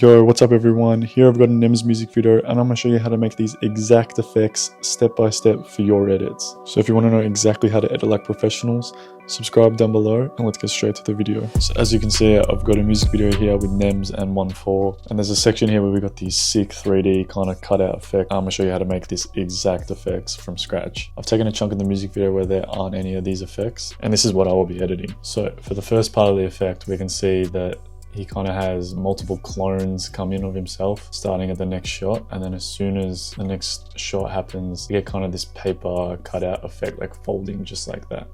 Yo, what's up everyone? Here I've got a NEMS music video and I'm going to show you how to make these exact effects step by step for your edits. So if you want to know exactly how to edit like professionals, subscribe down below and let's get straight to the video. So as you can see, I've got a music video here with NEMS and 1.4, and there's a section here where we got these sick 3D kind of cutout effect. I'm going to show you how to make this exact effects from scratch. I've taken a chunk of the music video where there aren't any of these effects, and this is what I will be editing. So for the first part of the effect, we can see that he kind of has multiple clones come in of himself starting at the next shot, and then as soon as the next shot happens, you get kind of this paper cutout effect, like folding just like that.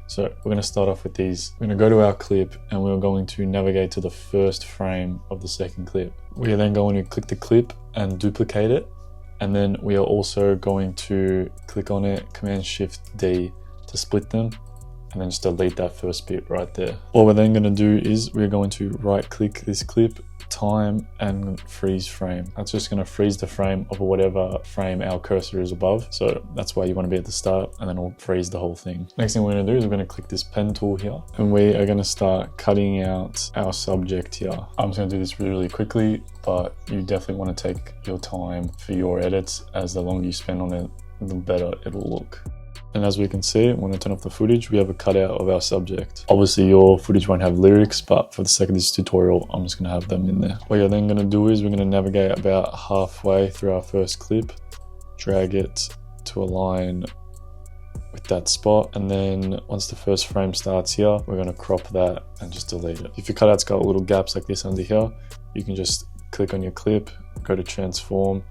So we're going to start off with these. We're going to go to our clip and we're going to navigate to the first frame of the second clip. We are then going to click the clip and duplicate it, and then we are also going to click on it, Command-Shift-D to split them, and then just delete that first bit right there. What we're then going to do is we're going to right click this clip, time, and freeze frame. That's just going to freeze the frame of whatever frame our cursor is above. So that's why you want to be at the start, and then we'll freeze the whole thing. Next thing we're going to do is we're going to click this pen tool here, and we are going to start cutting out our subject here. I'm just going to do this really quickly, but you definitely want to take your time for your edits, as the longer you spend on it, the better it'll look. And as we can see, when I turn off the footage, we have a cutout of our subject. Obviously your footage won't have lyrics, but for the sake of this tutorial, I'm just gonna have them in there. What you're then gonna do is we're gonna navigate about halfway through our first clip, drag it to align with that spot, and then once the first frame starts here, we're gonna crop that and just delete it. If your cutout's got little gaps like this under here, you can just click on your clip, go to transform,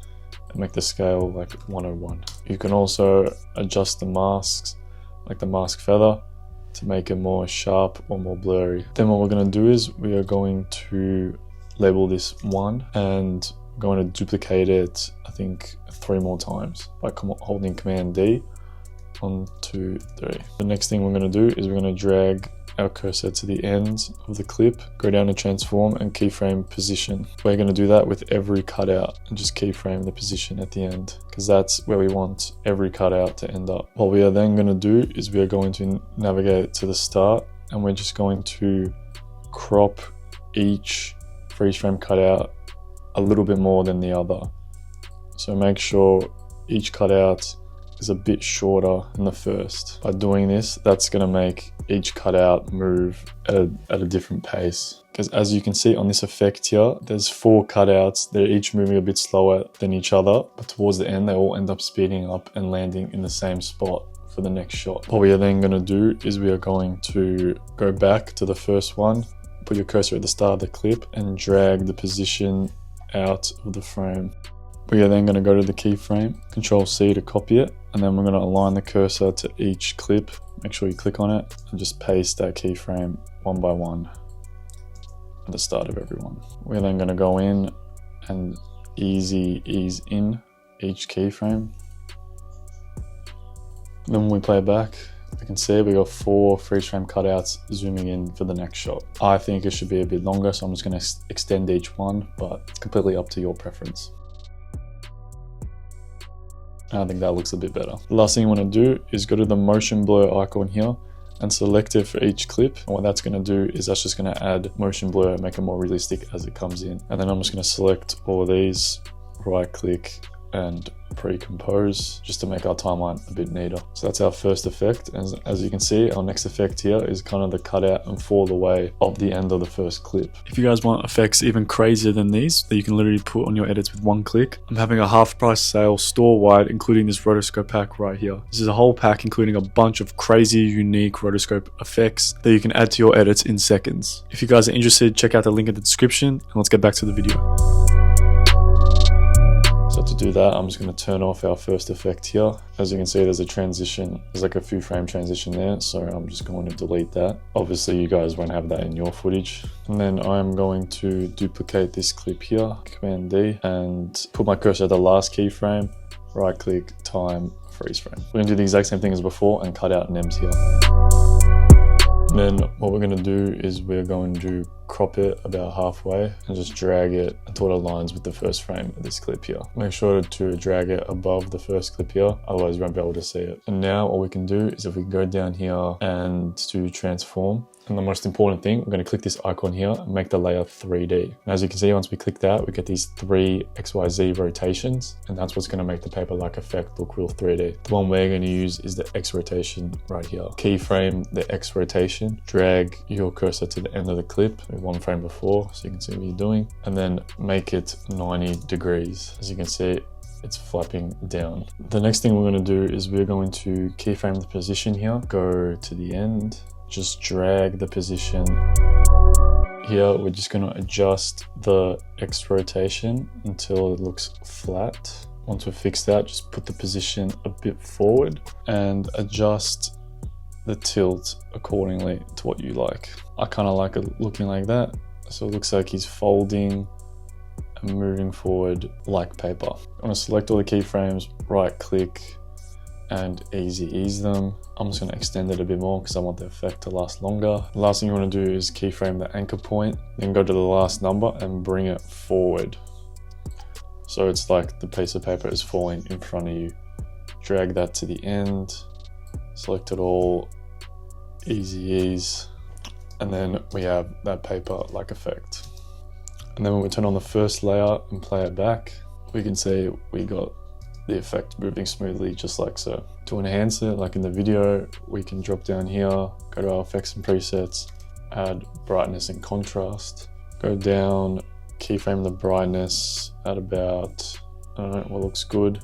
and make the scale like 101. You can also adjust the masks, like the mask feather, to make it more sharp or more blurry. Then what we're going to do is we are going to label this 1 and going to duplicate it, I think 3 more times by holding Command D. 1, 2, 3. The next thing we're going to do is we're going to drag our cursor to the end of the clip, go down to transform and keyframe position. We're going to do that with every cutout and just keyframe the position at the end, because that's where we want every cutout to end up. What we are then going to do is we are going to navigate to the start, and we're just going to crop each freeze frame cutout a little bit more than the other. So make sure each cutout is a bit shorter than the first. By doing this, that's going to make each cutout move at a different pace. Because as you can see on this effect here, there's 4 cutouts. They're each moving a bit slower than each other, but towards the end, they all end up speeding up and landing in the same spot for the next shot. What we are then going to do is we are going to go back to the first one, put your cursor at the start of the clip, and drag the position out of the frame. We are then going to go to the keyframe, Control-C to copy it, and then we're going to align the cursor to each clip. Make sure you click on it and just paste that keyframe one by one at the start of every one. We're then going to go in and ease in each keyframe. Then when we play it back, we can see we got 4 freeze frame cutouts zooming in for the next shot. I think it should be a bit longer, so I'm just going to extend each one, but it's completely up to your preference. I think that looks a bit better. The last thing you want to do is go to the motion blur icon here and select it for each clip. And what that's going to do is that's just going to add motion blur and make it more realistic as it comes in. And then I'm just going to select all of these, right click and pre-compose, just to make our timeline a bit neater. So that's our first effect, and as you can see, our next effect here is kind of the cutout and fall away of the end of the first clip. If you guys want effects even crazier than these that you can literally put on your edits with one click, I'm having a half price sale store-wide, including this rotoscope pack right here. This is a whole pack including a bunch of crazy unique rotoscope effects that you can add to your edits in seconds. If you guys are interested, check out the link in the description, and let's get back to the video. So to do that, I'm just going to turn off our first effect here. As you can see, there's a transition. There's like a few frame transition there, so I'm just going to delete that. Obviously, you guys won't have that in your footage. And then I'm going to duplicate this clip here, Command D, and put my cursor at the last keyframe, right click, time, freeze frame. We're going to do the exact same thing as before and cut out NEMS here. And then what we're going to do is we're going to crop it about halfway and just drag it until it aligns with the first frame of this clip here. Make sure to drag it above the first clip here, otherwise you won't be able to see it. And now all we can do is if we go down here and to transform, And the most important thing, we're going to click this icon here and make the layer 3D. And as you can see, once we click that, we get these 3 XYZ rotations, and that's what's going to make the paper-like effect look real 3D. The one we're going to use is the X rotation right here. Keyframe the X rotation, drag your cursor to the end of the clip, with 1 frame before, so you can see what you're doing, and then make it 90 degrees. As you can see, it's flapping down. The next thing we're going to do is we're going to keyframe the position here, go to the end, just drag the position. Here we're just going to adjust the X rotation until it looks flat. Once we fix that, just put the position a bit forward and adjust the tilt accordingly to what you like. I kind of like it looking like that, so it looks like he's folding and moving forward like paper. I'm going to select all the keyframes, right click and easy ease them. I'm just going to extend it a bit more because I want the effect to last longer. The last thing you want to do is keyframe the anchor point, then go to the last number and bring it forward. So it's like the piece of paper is falling in front of you. Drag that to the end, select it all, easy ease, and then we have that paper-like effect. And then when we turn on the first layer and play it back, we can see we got the effect moving smoothly just like so. To enhance it, like in the video, we can drop down here, go to our effects and presets, add brightness and contrast, go down, keyframe the brightness at about, I don't know what looks good.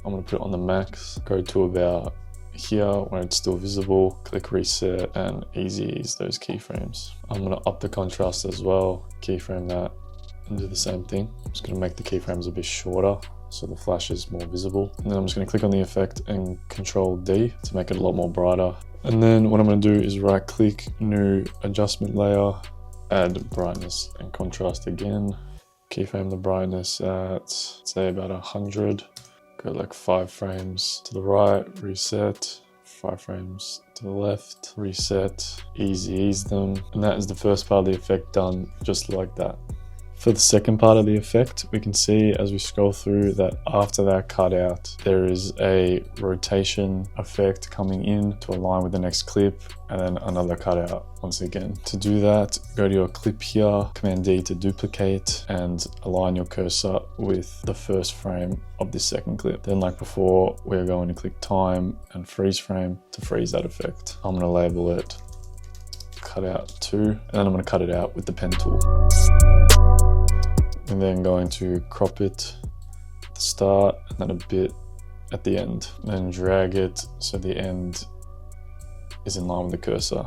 I'm gonna put it on the max, go to about here where it's still visible, click reset and easy ease those keyframes. I'm gonna up the contrast as well, keyframe that and do the same thing. I'm just gonna make the keyframes a bit shorter so the flash is more visible. And then I'm just gonna click on the effect and Control D to make it a lot more brighter. And then what I'm gonna do is right click, new adjustment layer, add brightness and contrast again. Keyframe the brightness at, say, about 100. Go like 5 frames to the right, reset, 5 frames to the left, reset, easy ease them. And that is the first part of the effect done just like that. For the second part of the effect, we can see as we scroll through that after that cutout, there is a rotation effect coming in to align with the next clip, and then another cutout once again. To do that, go to your clip here, Command D to duplicate, and align your cursor with the first frame of this second clip. Then like before, we're going to click time and freeze frame to freeze that effect. I'm gonna label it cutout 2, and then I'm gonna cut it out with the pen tool. And then going to crop it at the start and then a bit at the end. Then drag it so the end is in line with the cursor.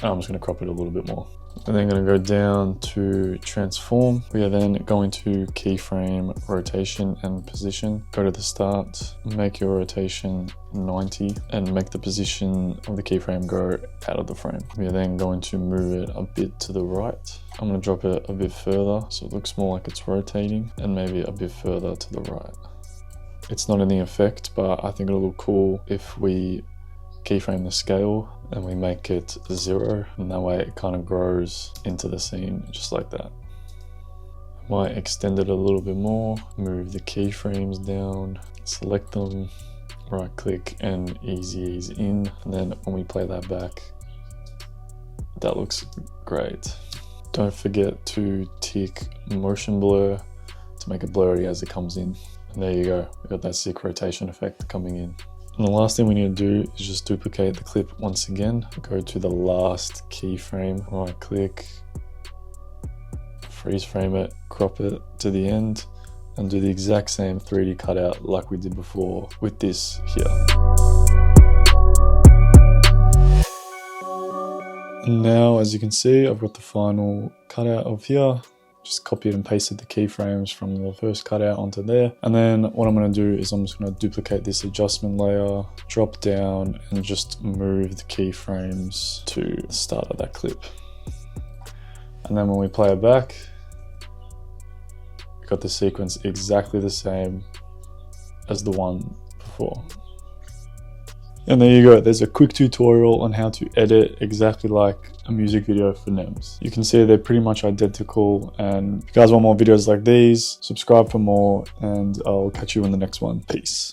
And I'm just going to crop it a little bit more. And then going to go down to transform. We are then going to keyframe rotation and position. Go to the start, make your rotation 90 and make the position of the keyframe go out of the frame. We are then going to move it a bit to the right. I'm going to drop it a bit further so it looks more like it's rotating, and maybe a bit further to the right. It's not in the effect, but I think it'll look cool if we keyframe the scale and we make it 0, and that way it kind of grows into the scene just like that. Might extend it a little bit more, move the keyframes down, select them, right click and easy ease in, and then when we play that back, that looks great. Don't forget to tick motion blur to make it blurry as it comes in. And there you go, we got that sick rotation effect coming in. And the last thing we need to do is just duplicate the clip once again. Go to the last keyframe, right click, freeze frame it, crop it to the end, and do the exact same 3D cutout like we did before with this here. And now, as you can see, I've got the final cutout of here. Just copied and pasted the keyframes from the first cutout onto there. And then what I'm going to do is I'm just going to duplicate this adjustment layer, drop down and just move the keyframes to the start of that clip. And then when we play it back, we've got the sequence exactly the same as the one before. And there you go, there's a quick tutorial on how to edit exactly like a music video for NEMS. You can see they're pretty much identical, and if you guys want more videos like these, subscribe for more, and I'll catch you in the next one. Peace.